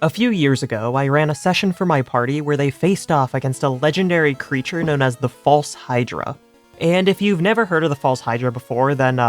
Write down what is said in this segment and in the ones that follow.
A few years ago, I ran a session for my party where they faced off against a legendary creature known as the False Hydra. And if you've never heard of the False Hydra before, then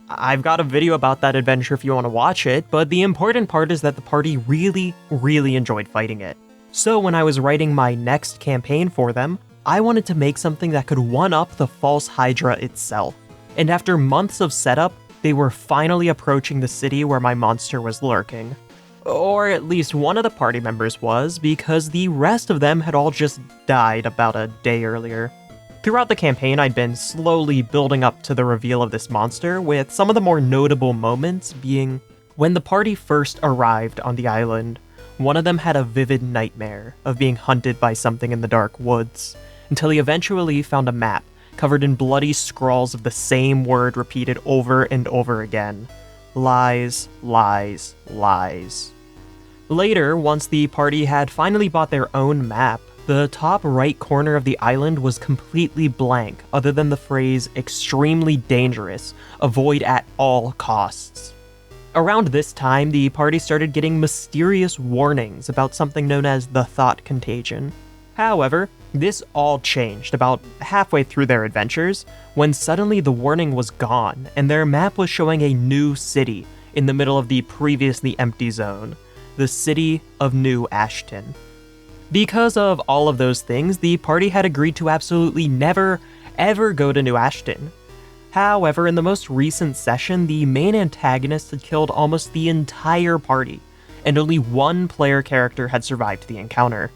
I've got a video about that adventure if you want to watch it, but the important part is that the party really enjoyed fighting it. So when I was writing my next campaign for them, I wanted to make something that could one-up the False Hydra itself. And after months of setup, they were finally approaching the city where my monster was lurking. Or at least one of the party members was, because the rest of them had all just died about a day earlier. Throughout the campaign, I'd been slowly building up to the reveal of this monster, with some of the more notable moments being when the party first arrived on the island. One of them had a vivid nightmare of being hunted by something in the dark woods, until he eventually found a map covered in bloody scrawls of the same word repeated over and over again. Lies, lies, lies. Later, once the party had finally bought their own map, the top right corner of the island was completely blank other than the phrase extremely dangerous, avoid at all costs. Around this time, the party started getting mysterious warnings about something known as the Thought Contagion. However, this all changed about halfway through their adventures, when suddenly the warning was gone and their map was showing a new city in the middle of the previously empty zone, the city of New Ashton. Because of all of those things, the party had agreed to absolutely never, ever go to New Ashton. However, in the most recent session, the main antagonist had killed almost the entire party, and only one player character had survived the encounter.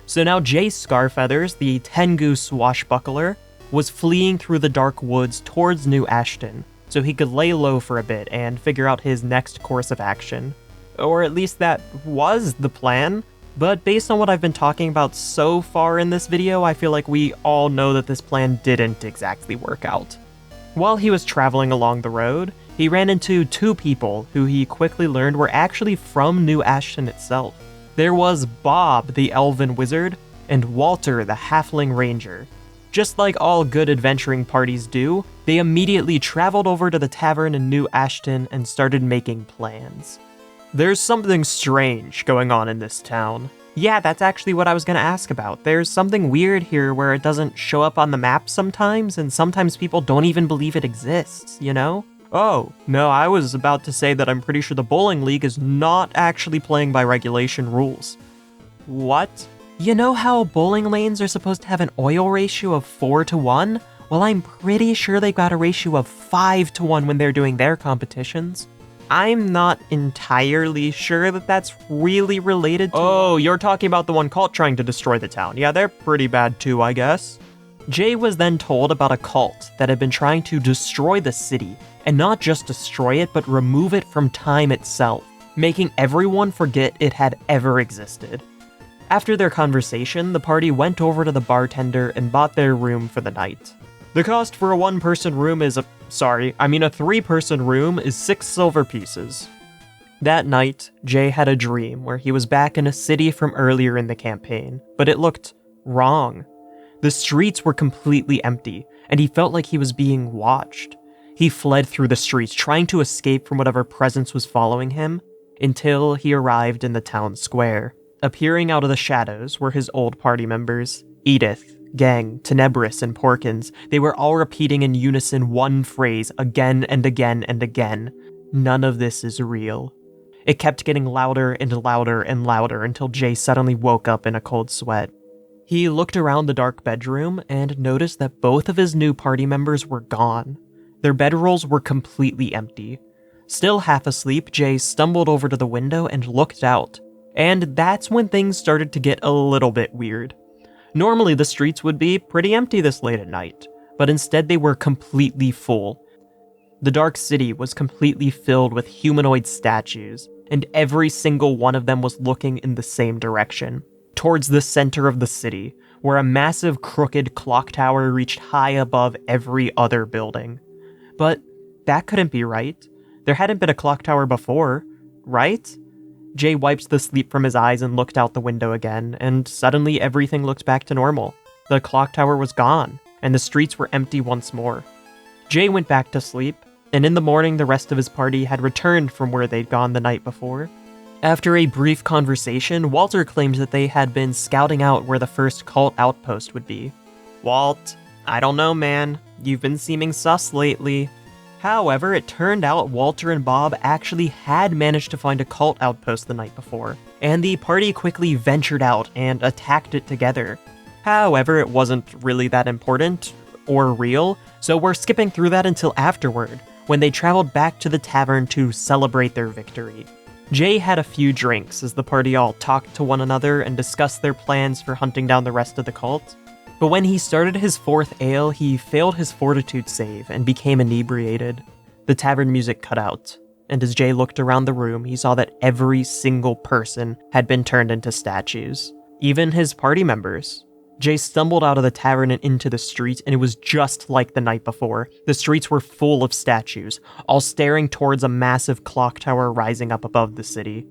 So now Jay Scarfeathers, the Tengu swashbuckler, was fleeing through the dark woods towards New Ashton, so he could lay low for a bit and figure out his next course of action. Or at least that was the plan, but based on what I've been talking about so far in this video, I feel like we all know that this plan didn't exactly work out. While he was traveling along the road, he ran into two people who he quickly learned were actually from New Ashton itself. There was Bob, the elven wizard, and Walter, the halfling ranger. Just like all good adventuring parties do, they immediately traveled over to the tavern in New Ashton and started making plans. There's something strange going on in this town. Yeah, that's actually what I was gonna ask about. There's something weird here where it doesn't show up on the map sometimes, and sometimes people don't even believe it exists, you know? Oh, no, I was about to say that I'm pretty sure the bowling league is not actually playing by regulation rules. What? You know how bowling lanes are supposed to have an oil ratio of 4-1? Well, I'm pretty sure they've got a ratio of 5-1 when they're doing their competitions. I'm not entirely sure that that's really related to— Oh, you're talking about the one cult trying to destroy the town. Yeah, they're pretty bad too, I guess. Jay was then told about a cult that had been trying to destroy the city, and not just destroy it, but remove it from time itself, making everyone forget it had ever existed. After their conversation, the party went over to the bartender and bought their room for the night. The cost for a one-person room is a three-person room is 6 silver pieces. That night, Jay had a dream where he was back in a city from earlier in the campaign, but it looked wrong. The streets were completely empty, and he felt like he was being watched. He fled through the streets, trying to escape from whatever presence was following him, until he arrived in the town square. Appearing out of the shadows were his old party members, Edith, Gang, Tenebris, and Porkins. They were all repeating in unison one phrase again and again and again. None of this is real. It kept getting louder and louder and louder until Jay suddenly woke up in a cold sweat. He looked around the dark bedroom and noticed that both of his new party members were gone. Their bedrolls were completely empty. Still half asleep, Jay stumbled over to the window and looked out. And that's when things started to get a little bit weird. Normally the streets would be pretty empty this late at night, but instead they were completely full. The dark city was completely filled with humanoid statues, and every single one of them was looking in the same direction, towards the center of the city, where a massive crooked clock tower reached high above every other building. But that couldn't be right. There hadn't been a clock tower before, right? Jay wiped the sleep from his eyes and looked out the window again, and suddenly everything looked back to normal. The clock tower was gone, and the streets were empty once more. Jay went back to sleep, and in the morning the rest of his party had returned from where they'd gone the night before. After a brief conversation, Walter claimed that they had been scouting out where the first cult outpost would be. "Walt, I don't know, man. You've been seeming sus lately." However, it turned out Walter and Bob actually had managed to find a cult outpost the night before, and the party quickly ventured out and attacked it together. However, it wasn't really that important or real, so we're skipping through that until afterward, when they traveled back to the tavern to celebrate their victory. Jay had a few drinks as the party all talked to one another and discussed their plans for hunting down the rest of the cult. But when he started his fourth ale, he failed his fortitude save and became inebriated. The tavern music cut out, and as Jay looked around the room, he saw that every single person had been turned into statues, even his party members. Jay stumbled out of the tavern and into the street, and it was just like the night before. The streets were full of statues, all staring towards a massive clock tower rising up above the city.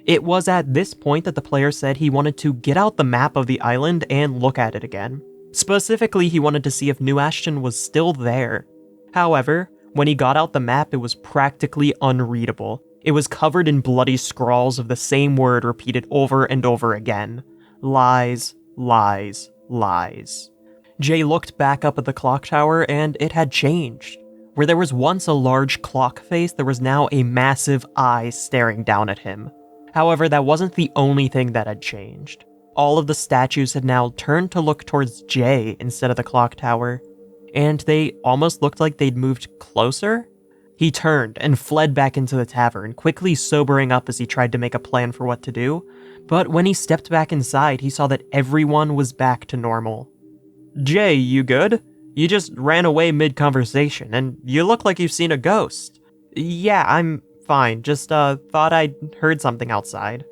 It was at this point that the player said he wanted to get out the map of the island and look at it again. Specifically, he wanted to see if New Ashton was still there. However, when he got out the map, it was practically unreadable. It was covered in bloody scrawls of the same word repeated over and over again. Lies, lies, lies. Jay looked back up at the clock tower, and it had changed. Where there was once a large clock face, there was now a massive eye staring down at him. However, that wasn't the only thing that had changed. All of the statues had now turned to look towards Jay instead of the clock tower, and they almost looked like they'd moved closer? He turned and fled back into the tavern, quickly sobering up as he tried to make a plan for what to do, but when he stepped back inside, he saw that everyone was back to normal. "Jay, you good? You just ran away mid-conversation, and you look like you've seen a ghost." "Yeah, I'm fine, just thought I'd heard something outside."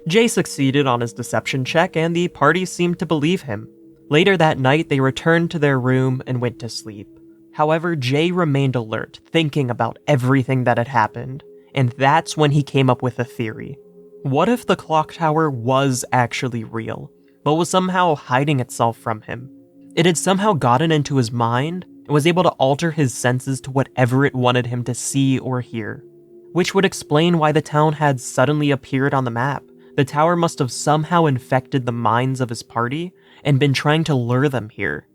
Jay succeeded on his deception check, and the party seemed to believe him. Later that night, they returned to their room and went to sleep. However, Jay remained alert, thinking about everything that had happened, and that's when he came up with a theory. What if the clock tower was actually real, but was somehow hiding itself from him? It had somehow gotten into his mind and was able to alter his senses to whatever it wanted him to see or hear, which would explain why the town had suddenly appeared on the map. The tower must have somehow infected the minds of his party and been trying to lure them here.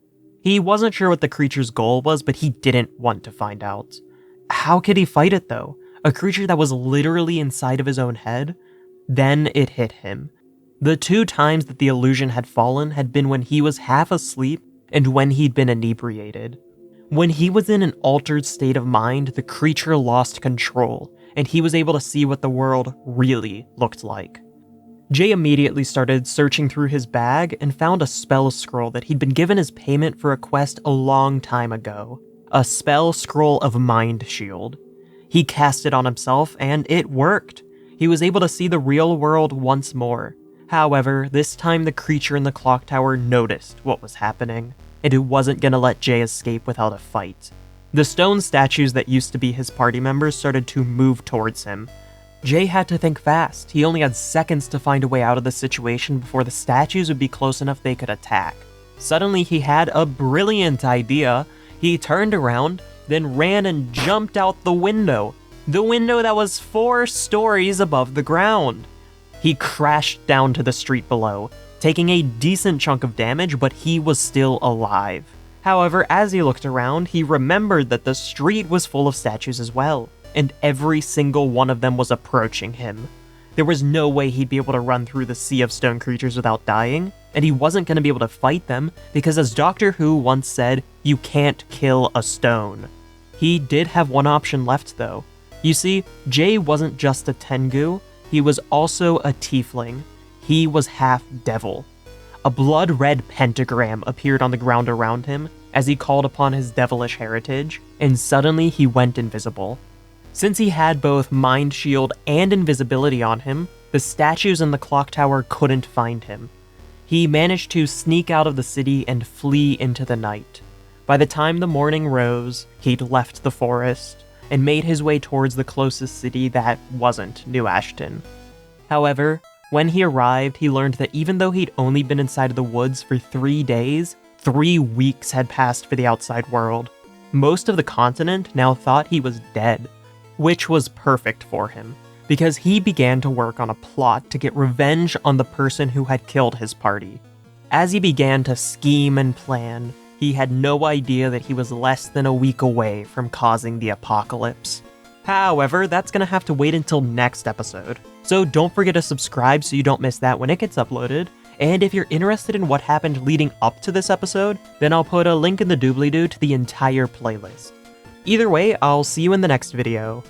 He wasn't sure what the creature's goal was, but he didn't want to find out. How could he fight it though? A creature that was literally inside of his own head? Then it hit him. The two times that the illusion had fallen had been when he was half asleep and when he'd been inebriated. When he was in an altered state of mind, the creature lost control, and he was able to see what the world really looked like. Jay immediately started searching through his bag and found a spell scroll that he'd been given as payment for a quest a long time ago. A spell scroll of Mind Shield. He cast it on himself, and it worked. He was able to see the real world once more. However, this time the creature in the clock tower noticed what was happening, and it wasn't gonna let Jay escape without a fight. The stone statues that used to be his party members started to move towards him. Jay had to think fast. He only had seconds to find a way out of the situation before the statues would be close enough they could attack. Suddenly he had a brilliant idea. He turned around, then ran and jumped out the window. The window that was 4 stories above the ground. He crashed down to the street below, taking a decent chunk of damage, but he was still alive. However, as he looked around, he remembered that the street was full of statues as well, and every single one of them was approaching him. There was no way he'd be able to run through the sea of stone creatures without dying, and he wasn't going to be able to fight them, because as Doctor Who once said, you can't kill a stone. He did have one option left though. You see, Jay wasn't just a Tengu, he was also a tiefling. He was half devil. A blood-red pentagram appeared on the ground around him as he called upon his devilish heritage, and suddenly he went invisible. Since he had both Mind Shield and invisibility on him, the statues in the clock tower couldn't find him. He managed to sneak out of the city and flee into the night. By the time the morning rose, he'd left the forest and made his way towards the closest city that wasn't New Ashton. However, when he arrived, he learned that even though he'd only been inside of the woods for 3 days, 3 weeks had passed for the outside world. Most of the continent now thought he was dead, which was perfect for him. because he began to work on a plot to get revenge on the person who had killed his party. As he began to scheme and plan, he had no idea that he was less than a week away from causing the apocalypse. However, that's gonna have to wait until next episode, so don't forget to subscribe so you don't miss that when it gets uploaded, and if you're interested in what happened leading up to this episode, then I'll put a link in the doobly-doo to the entire playlist. Either way, I'll see you in the next video.